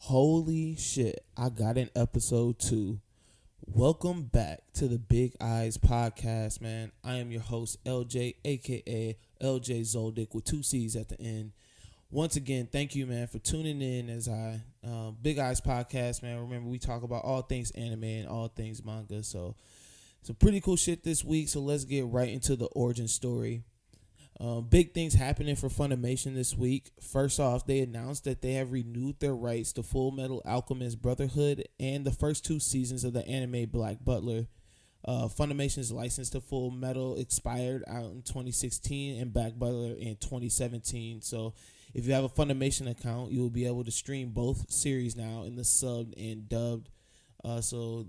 Holy shit, I got an episode 2. Welcome back to the Big Eyes Podcast, man. I am your host, LJ, aka LJ Zoldik, with 2 C's at the end. Once again, thank you, man, for tuning in as Big Eyes Podcast, man. Remember, we talk about all things anime and all things manga, so some pretty cool shit this week, so let's get right into the origin story. Big things happening for Funimation this week. First off, they announced that they have renewed their rights to Full Metal Alchemist Brotherhood and the first 2 seasons of the anime Black Butler. Funimation's license to Full Metal expired out in 2016 and Black Butler in 2017. So if you have a Funimation account, you will be able to stream both series now in the subbed and dubbed. So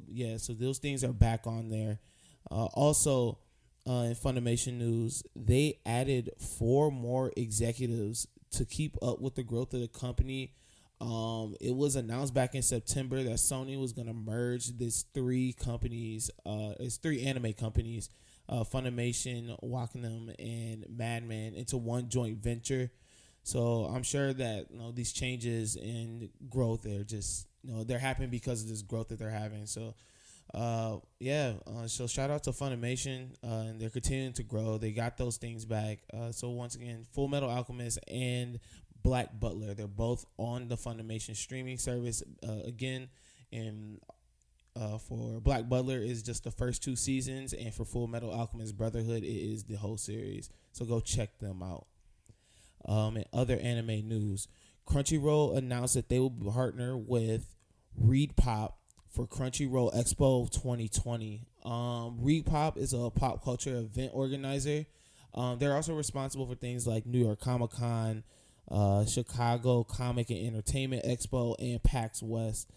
those things are back on there. Also, in Funimation news, they added 4 more executives to keep up with the growth of the company. It was announced back in September that Sony was going to merge these 3 companies, it's 3 anime companies, Funimation, Wacom, and Madman, into one joint venture. So I'm sure that these changes in growth are just they're happening because of this growth that they're having. So so shout out to Funimation, and they're continuing to grow. They got those things back. So once again, Full Metal Alchemist and Black Butler, they're both on the Funimation streaming service again. And for Black Butler is just the first 2 seasons, and for Full Metal Alchemist Brotherhood, it is the whole series. So go check them out. In other anime news, Crunchyroll announced that they will partner with Reed Pop for Crunchyroll Expo 2020. Reed Pop is a pop culture event organizer. They're also responsible for things like New York Comic Con, Chicago Comic and Entertainment Expo, and PAX West.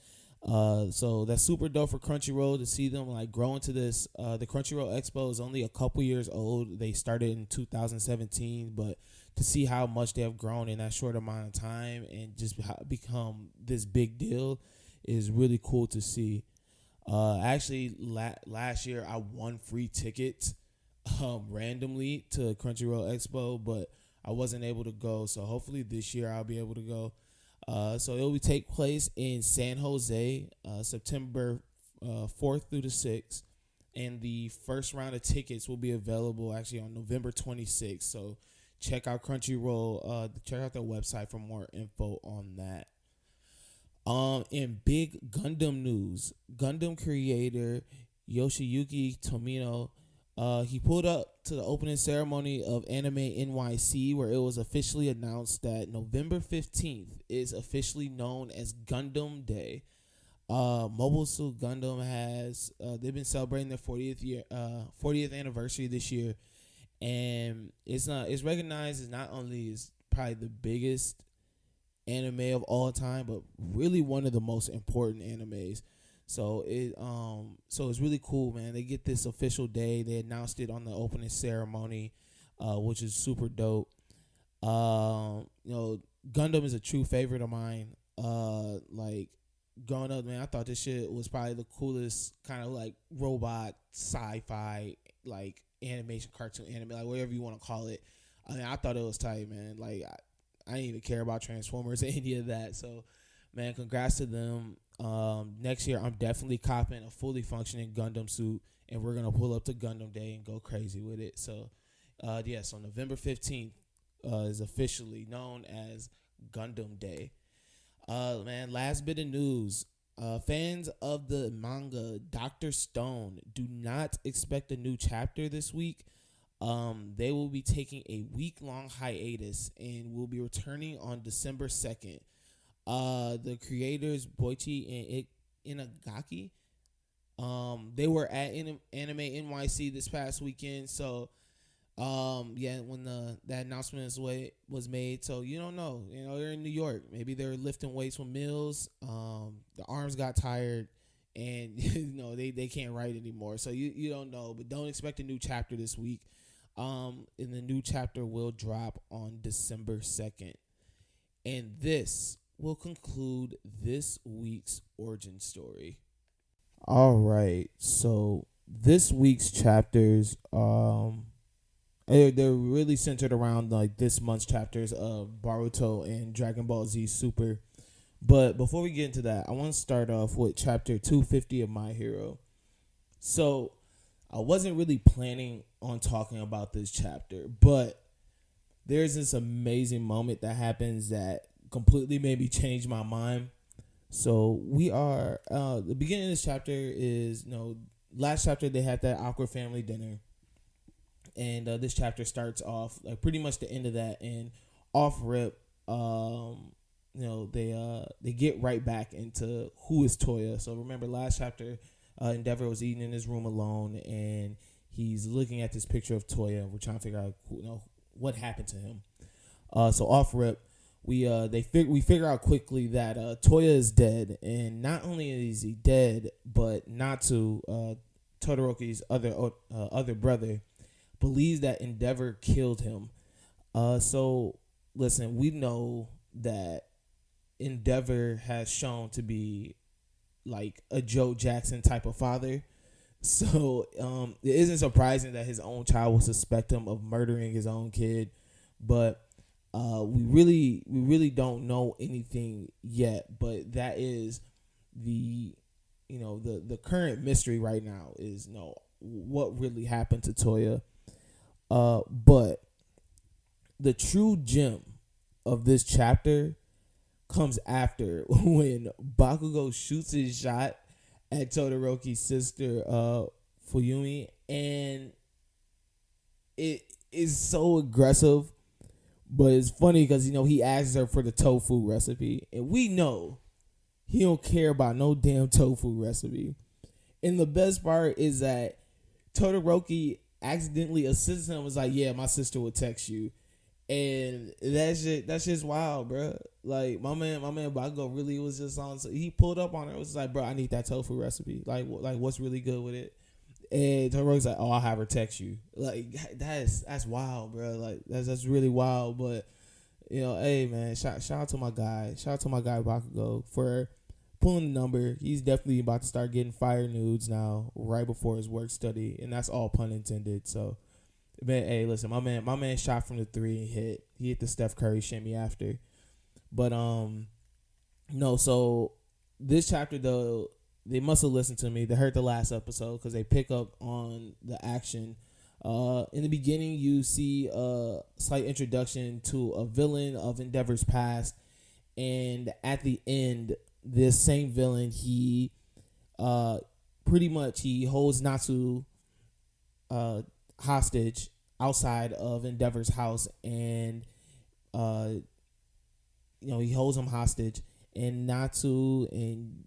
So that's super dope for Crunchyroll to see them grow into this. The Crunchyroll Expo is only a couple years old. They started in 2017, but to see how much they have grown in that short amount of time and just become this big deal is really cool to see. Actually, last year I won free tickets randomly to Crunchyroll Expo, but I wasn't able to go. So hopefully this year I'll be able to go. So it will take place in San Jose, September 4th through the 6th. And the first round of tickets will be available actually on November 26th. So check out Crunchyroll. Check out their website for more info on that. In big Gundam news, Gundam creator Yoshiyuki Tomino, he pulled up to the opening ceremony of Anime NYC, where it was officially announced that November 15th is officially known as Gundam Day. Mobile Suit Gundam has they've been celebrating their 40th anniversary this year, and it's recognized as not only as probably the biggest anime of all time, but really one of the most important animes. So it's really cool, man. They get this official day. They announced it on the opening ceremony, which is super dope. Gundam is a true favorite of mine. Growing up, man, I thought this shit was probably the coolest kind of robot sci-fi animation, cartoon anime, whatever you want to call it. I mean, I thought it was tight, man. I didn't even care about Transformers or any of that. So, man, congrats to them. Next year, I'm definitely copping a fully functioning Gundam suit, and we're going to pull up to Gundam Day and go crazy with it. So, so November 15th is officially known as Gundam Day. Man, last bit of news. Fans of the manga Dr. Stone, do not expect a new chapter this week. They will be taking a week-long hiatus and will be returning on December 2nd. The creators Boichi and Inagaki, they were at Anime NYC this past weekend. So, when that announcement was made, so you don't know, they're in New York. Maybe they're lifting weights from Mills. The arms got tired, and they can't write anymore. So you don't know, but don't expect a new chapter this week. And the new chapter will drop on December 2nd. And this will conclude this week's origin story. All right. So this week's chapters, they're really centered around this month's chapters of Boruto and Dragon Ball Z Super. But before we get into that, I want to start off with chapter 250 of My Hero. So I wasn't really planning on talking about this chapter, but there's this amazing moment that happens that completely made me change my mind. So we are the beginning of this chapter is last chapter they had that awkward family dinner, and this chapter starts off like pretty much the end of that, and off rip, they get right back into who is Toya. So remember last chapter, Endeavor was eating in his room alone, and he's looking at this picture of Toya. We're trying to figure out what happened to him. So off rip, we figure out quickly that Toya is dead, and not only is he dead, but Natsu, Todoroki's other brother, believes that Endeavor killed him. So listen, we know that Endeavor has shown to be like a Joe Jackson type of father. So it isn't surprising that his own child will suspect him of murdering his own kid, but we really don't know anything yet. But that is the current mystery right now is what really happened to Toya. But the true gem of this chapter comes after when Bakugo shoots his shot at Todoroki's sister, Fuyumi, and it is so aggressive, but it's funny because he asks her for the tofu recipe, and we know he don't care about no damn tofu recipe. And the best part is that Todoroki accidentally assists him. Was like, yeah, my sister would text you. And that's just wild, bro. Like my man Bago really was just on. So he pulled up on her. It was like, bro, I need that tofu recipe. Like what's really good with it? And Toro's like, oh, I'll have her text you. Like that's wild, bro. Like that's really wild. But hey man, shout out to my guy. Shout out to my guy Bakugo for pulling the number. He's definitely about to start getting fire nudes now, right before his work study, and that's all pun intended. So. Man, hey, listen, my man shot from the 3 and hit. He hit the Steph Curry shimmy after. But no, so this chapter though, they must have listened to me. They heard the last episode because they pick up on the action. In the beginning, you see a slight introduction to a villain of Endeavor's past, and at the end, this same villain he pretty much he holds Natsu hostage outside of Endeavor's house, and he holds him hostage, and Natsu and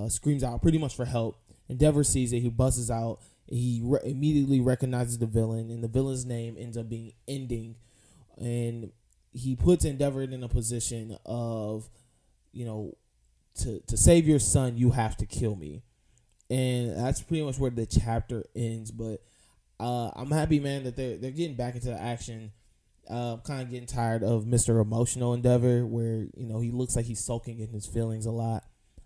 screams out pretty much for help. Endeavor sees it, he busts out, he immediately recognizes the villain, and the villain's name ends up being Ending, and he puts Endeavor in a position of to save your son you have to kill me, and that's pretty much where the chapter ends. But I'm happy, man, that they're getting back into the action. Kind of getting tired of Mr. Emotional Endeavor, where he looks like he's sulking in his feelings a lot.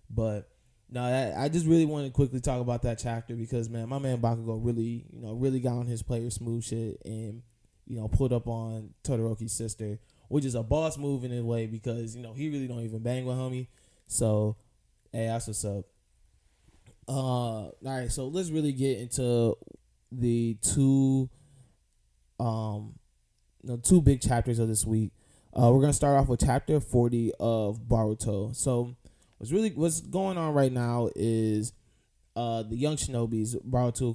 But no, I just really want to quickly talk about that chapter because, man, my man Bakugo really got on his player smooth shit and pulled up on Todoroki's sister, which is a boss move in a way because he really don't even bang with homie. So hey, that's what's up. All right, so let's really get into the two big chapters of this week. We're gonna start off with chapter 40 of Boruto. So what's going on right now is the young shinobis, Boruto,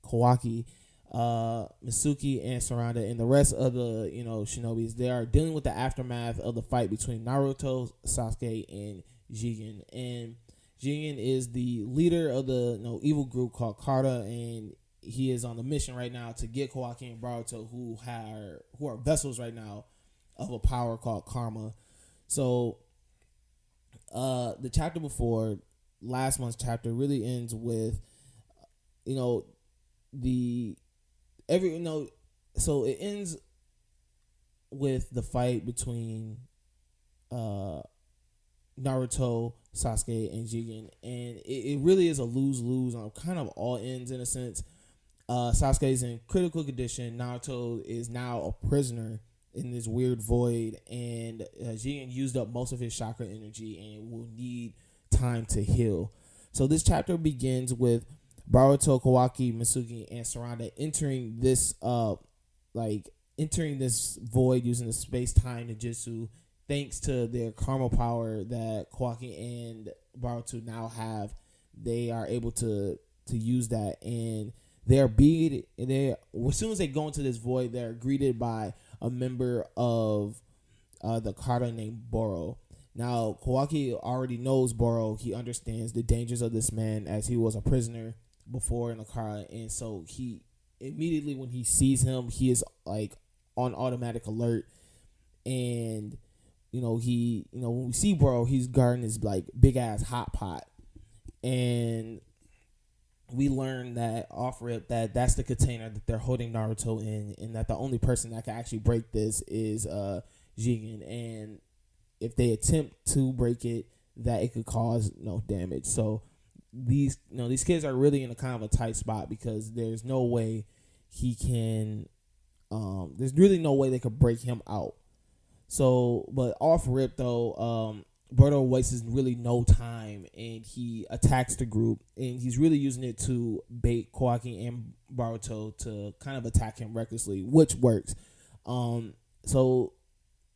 Kawaki, Mitsuki, and Saranda, and the rest of the shinobis, they are dealing with the aftermath of the fight between Naruto, Sasuke, and Jigen. And Jigen is the leader of the evil group called Karta, and he is on the mission right now to get Kawaki and Boruto, who are vessels right now of a power called Karma. So the chapter before last month's chapter really ends with so it ends with the fight between Naruto, Sasuke, and Jigen, and it really is a lose-lose on kind of all ends in a sense. Sasuke is in critical condition. Naruto is now a prisoner in this weird void, and Jigen used up most of his chakra energy and will need time to heal. So this chapter begins with Boruto, Kawaki, Mitsuki, and Sarada entering this entering this void using the space time ninjutsu, thanks to their karma power that Kawaki and Boruto now have. They are able to use that, and as soon as they go into this void, they're greeted by a member of the Kata named Boro. Now, Kawaki already knows Boro. He understands the dangers of this man as he was a prisoner before in the Kata, and so he immediately, when he sees him, he is like on automatic alert. And when we see Boro, he's guarding his like big ass hot pot, and we learn that off rip that that's the container that they're holding Naruto in, and that the only person that can actually break this is Jigen. And if they attempt to break it, that it could cause no damage. So these kids are really in a kind of a tight spot, because there's no way he can. There's really no way they could break him out. So, but off rip though, Boruto wastes really no time, and he attacks the group, and he's really using it to bait Kawaki and Boruto to kind of attack him recklessly, which works. So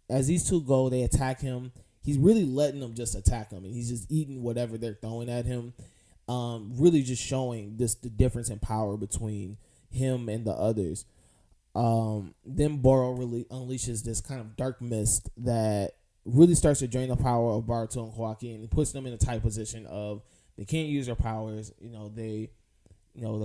as these two go, they attack him. He's really letting them just attack him, and he's just eating whatever they're throwing at him. Really just showing the difference in power between him and the others. Then Boro really unleashes this kind of dark mist that really starts to drain the power of Boruto and Kawaki, and it puts them in a tight position of they can't use their powers. The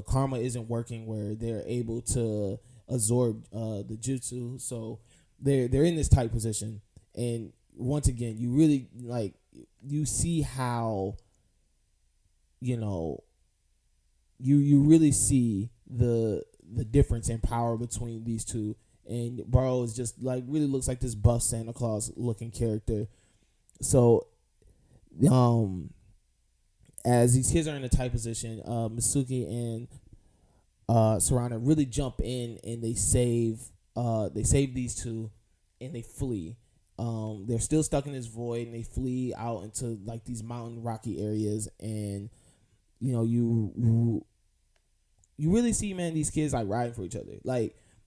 karma isn't working where they're able to absorb the jutsu, so they're in this tight position. And once again, you really you see how you really see the difference in power between these two. And Boro is just really looks like this buff Santa Claus looking character. So as these kids are in a tight position, Mitsuki and Sarada really jump in, and they save these two, and they flee. They're still stuck in this void, and they flee out into these mountain rocky areas. And you really see, man, these kids riding for each other.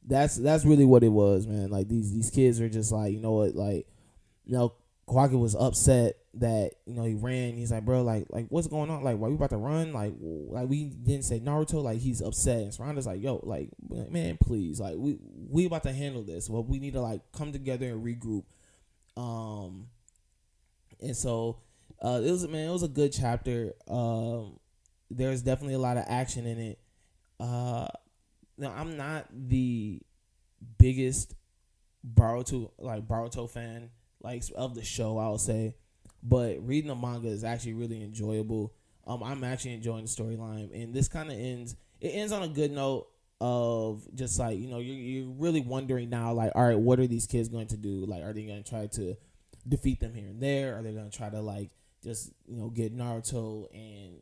That's really what it was, man. These kids are just Kawaki was upset that he ran. He's like, bro, what's going on? Why we about to run? We didn't say Naruto. He's upset. And Saranda's like, yo, man, please, we about to handle this. Well, we need to come together and regroup. And so it was a good chapter. There's definitely a lot of action in it. Now, I'm not the biggest Boruto fan of the show, I would say, but reading the manga is actually really enjoyable. I'm actually enjoying the storyline, and this kind of ends on a good note of just you're really wondering now, all right, what are these kids going to do? Are they going to try to defeat them here and there? Are they going to try to just get Naruto and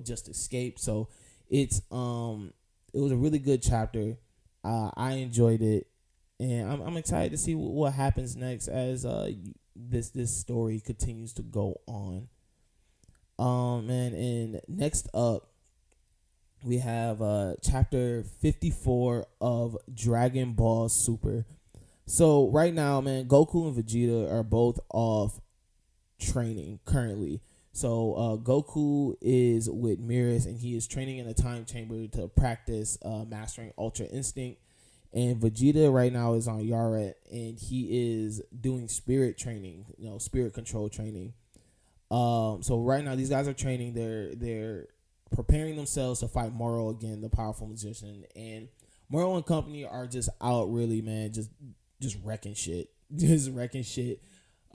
just escape? So it was a really good chapter. I enjoyed it, and I'm excited to see what happens next as this story continues to go on. And next up, we have chapter 54 of Dragon Ball Super. So right now, man, Goku and Vegeta are both off training currently. So Goku is with Mirrors, and he is training in a time chamber to practice mastering Ultra Instinct. And Vegeta right now is on Yara, and he is doing spirit training, spirit control training. So right now these guys are training. They're preparing themselves to fight Moro again, the powerful magician. And Moro and company are just out really, man, just wrecking shit, just wrecking shit.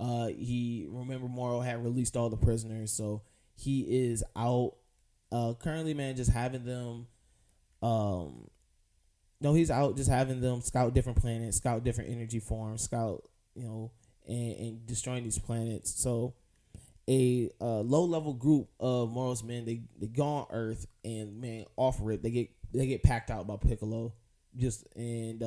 Moro had released all the prisoners, so he is out currently, man, just having them he's out just having them scout different planets, scout different energy forms, scout and destroying these planets. So a low level group of Moro's men, they go on Earth, and man, off rip they get packed out by Piccolo. just and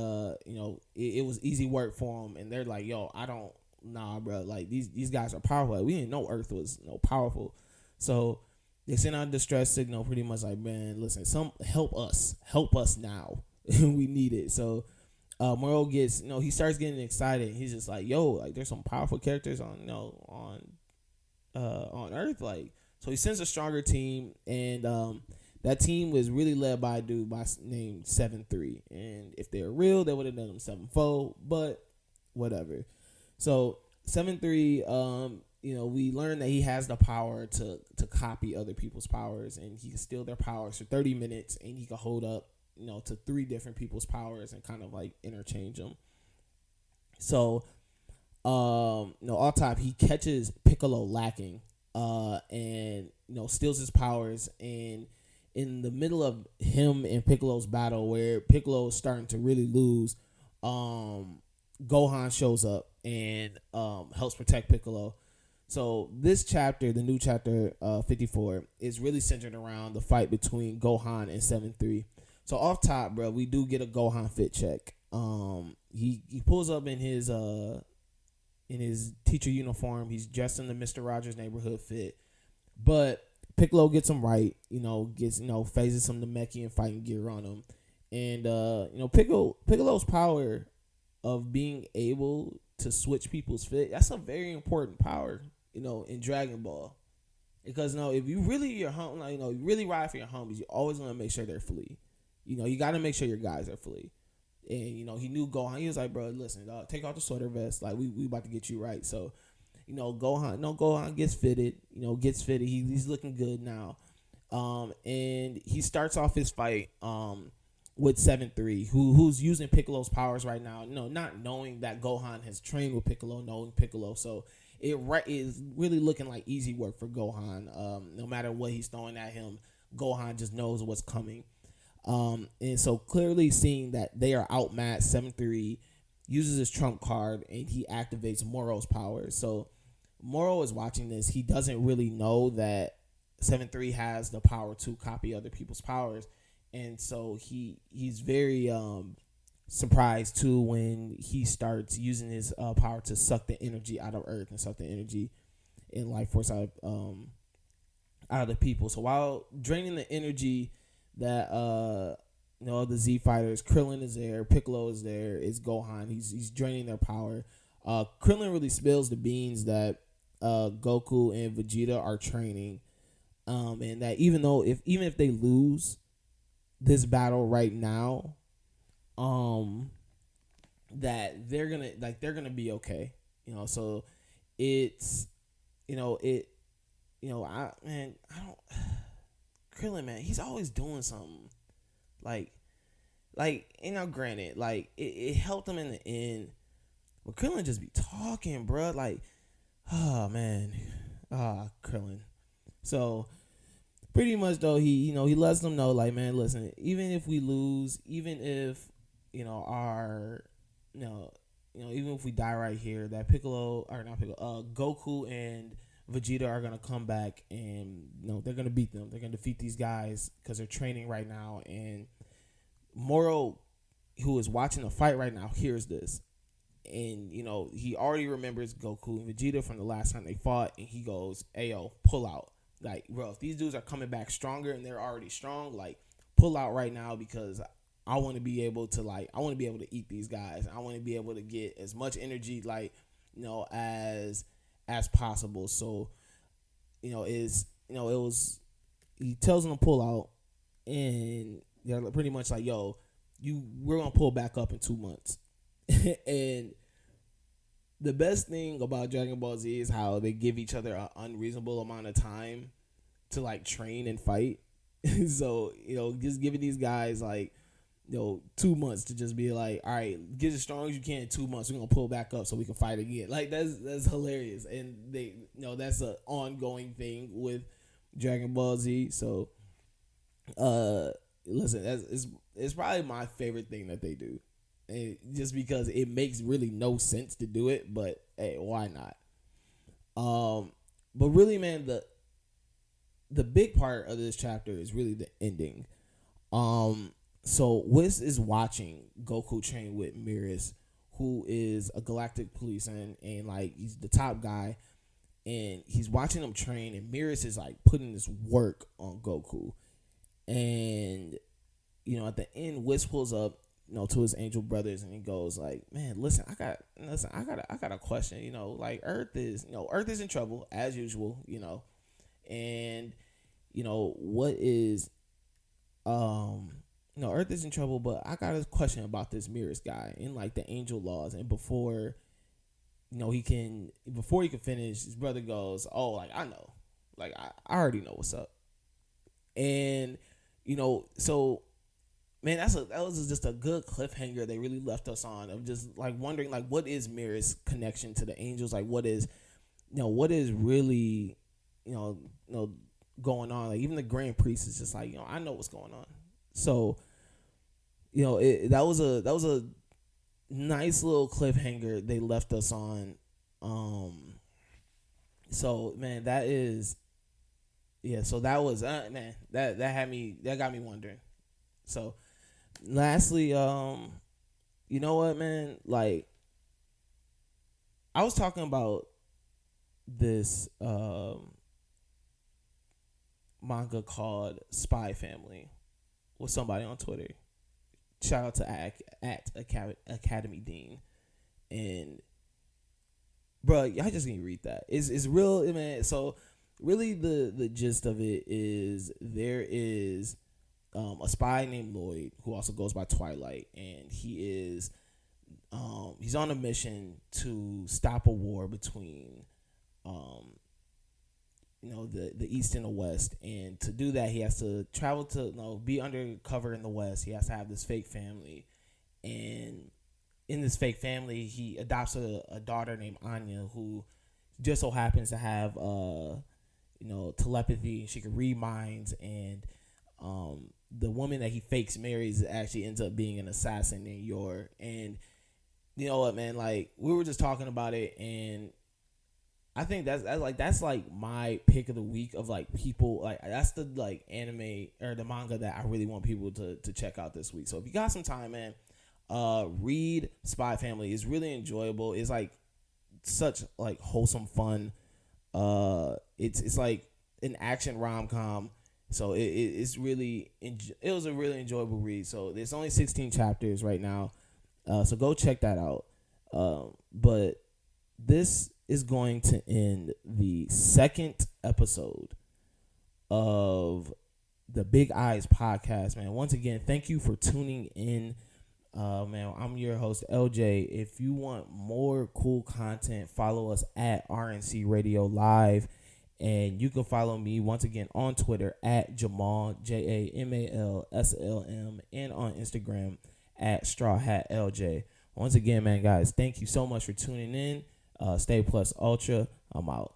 it was easy work for them, and they're like, yo, I don't, nah, bro, like these guys are powerful. Like, we didn't know Earth was powerful, so they sent out a distress signal, pretty much like, man, listen, some help us now. We need it. So Moro gets, he starts getting excited. He's just like, yo, like there's some powerful characters on on Earth, like, so he sends a stronger team, and that team was really led by a dude by named 7-3, and if they're real, they would have done them 7-4, but whatever. So 7-3, we learned that he has the power to copy other people's powers, and he can steal their powers for 30 minutes, and he can hold up, to 3 different people's powers and kind of like interchange them. So, off top, he catches Piccolo lacking, and steals his powers. And in the middle of him and Piccolo's battle, where Piccolo is starting to really lose, Gohan shows up and helps protect Piccolo. So this chapter, the new chapter 54, is really centered around the fight between Gohan and 7-3. So off top, bro, we do get a Gohan fit check. He pulls up in his teacher uniform. He's dressed in the Mr. Rogers neighborhood fit, but Piccolo gets him right. Phases some Namekian fighting gear on him, and Piccolo's power of being able to switch people's fit. That's a very important power, in Dragon Ball, because if you really you really ride for your homies, you always want to make sure they're flea. You got to make sure your guys are flea. And he knew Gohan. He was like, bro, listen, dog, take off the sweater vest. Like, we about to get you right. So, Gohan gets fitted. He's looking good now. And he starts off his fight with 7-3, who's using Piccolo's powers right now. Not knowing that Gohan has trained with Piccolo, knowing Piccolo. So it is really looking like easy work for Gohan. No matter what he's throwing at him, Gohan just knows what's coming. And so clearly seeing that they are outmatched, 7-3 uses his trump card and he activates Moro's powers. So Moro is watching this. He doesn't really know that 7-3 has the power to copy other people's powers. And so he's very surprised too when he starts using his power to suck the energy out of Earth and suck the energy and life force out of the people. So while draining the energy that the Z fighters, Krillin is there, Piccolo is there, it's Gohan. He's draining their power. Krillin really spills the beans that Goku and Vegeta are training, and that even if they lose this battle right now, that they're gonna be okay. So it's I don't. Krillin, man, he's always doing something. Like, granted, like, it helped him in the end. But Krillin just be talking, bro. Like, oh, man. Krillin. So, pretty much, though, he lets them know, like, man, listen, even if we lose, even if, even if we die right here, that Goku and Vegeta are going to come back and they're going to beat them. They're going to defeat these guys because they're training right now. And Moro, who is watching the fight right now, hears this. And, he already remembers Goku and Vegeta from the last time they fought. And he goes, ayo, pull out. Like, bro, if these dudes are coming back stronger and they're already strong, like, pull out right now because I want to be able to eat these guys. I want to be able to get as much energy, as possible. So, he tells them to pull out, and they're pretty much like, yo, we're gonna pull back up in 2 months. And the best thing about Dragon Ball Z is how they give each other an unreasonable amount of time to train and fight. So, just giving these guys 2 months to just be like, all right, get as strong as you can in 2 months. We're gonna pull back up so we can fight again. That's hilarious, and they that's an ongoing thing with Dragon Ball Z. So, listen, it's probably my favorite thing that they do, and just because it makes really no sense to do it, but hey, why not? But really, man, the big part of this chapter is really the ending. So Whis is watching Goku train with Mirrors, who is a galactic policeman, and like he's the top guy, and he's watching him train, and Mirrors is like putting this work on Goku, and at the end, Whis pulls up, to his angel brothers, and he goes like, "Man, listen, I got a question. Like Earth is in trouble as usual. And what is Earth is in trouble, but I got a question about this Mirrors guy and like the angel laws. And before he can finish, his brother goes, "Oh, like I know, like I already know what's up." And so man, that was just a good cliffhanger they really left us on, of just like wondering like what is Mirror's connection to the angels, like what is really going on. Like even the Grand Priest is just like, I know what's going on. So that was a nice little cliffhanger they left us on. So man, that is so that was man, that got me wondering. So lastly, you know what, man, like I was talking about this manga called Spy Family with somebody on Twitter. Shout out to at Academy Dean. And bro, y'all just need to read that. It's real, man. So really the gist of it is there is a spy named Lloyd who also goes by Twilight, and he's on a mission to stop a war between the East and the West. And to do that, he has to travel to be undercover in the West. He has to have this fake family, and in this fake family he adopts a daughter named Anya, who just so happens to have telepathy. She can read minds, and the woman that he fakes marries actually ends up being an assassin named Yor. And you know what, man, like we were just talking about it, and I think that's like my pick of the week of like people, like that's the like anime or the manga that I really want people to check out this week. So if you got some time, man, read Spy Family. It's really enjoyable. It's like such like wholesome fun. It's like an action rom-com. So it was a really enjoyable read. So there's only 16 chapters right now. So go check that out. But this is going to end the second episode of the Big Eyes podcast, man. Once again, thank you for tuning in. Man, I'm your host, LJ. If you want more cool content, follow us at RNC Radio Live. And you can follow me once again on Twitter at Jamal, JAMALSLM, and on Instagram at Straw Hat LJ. Once again, man, guys, thank you so much for tuning in. Stay plus ultra. I'm out.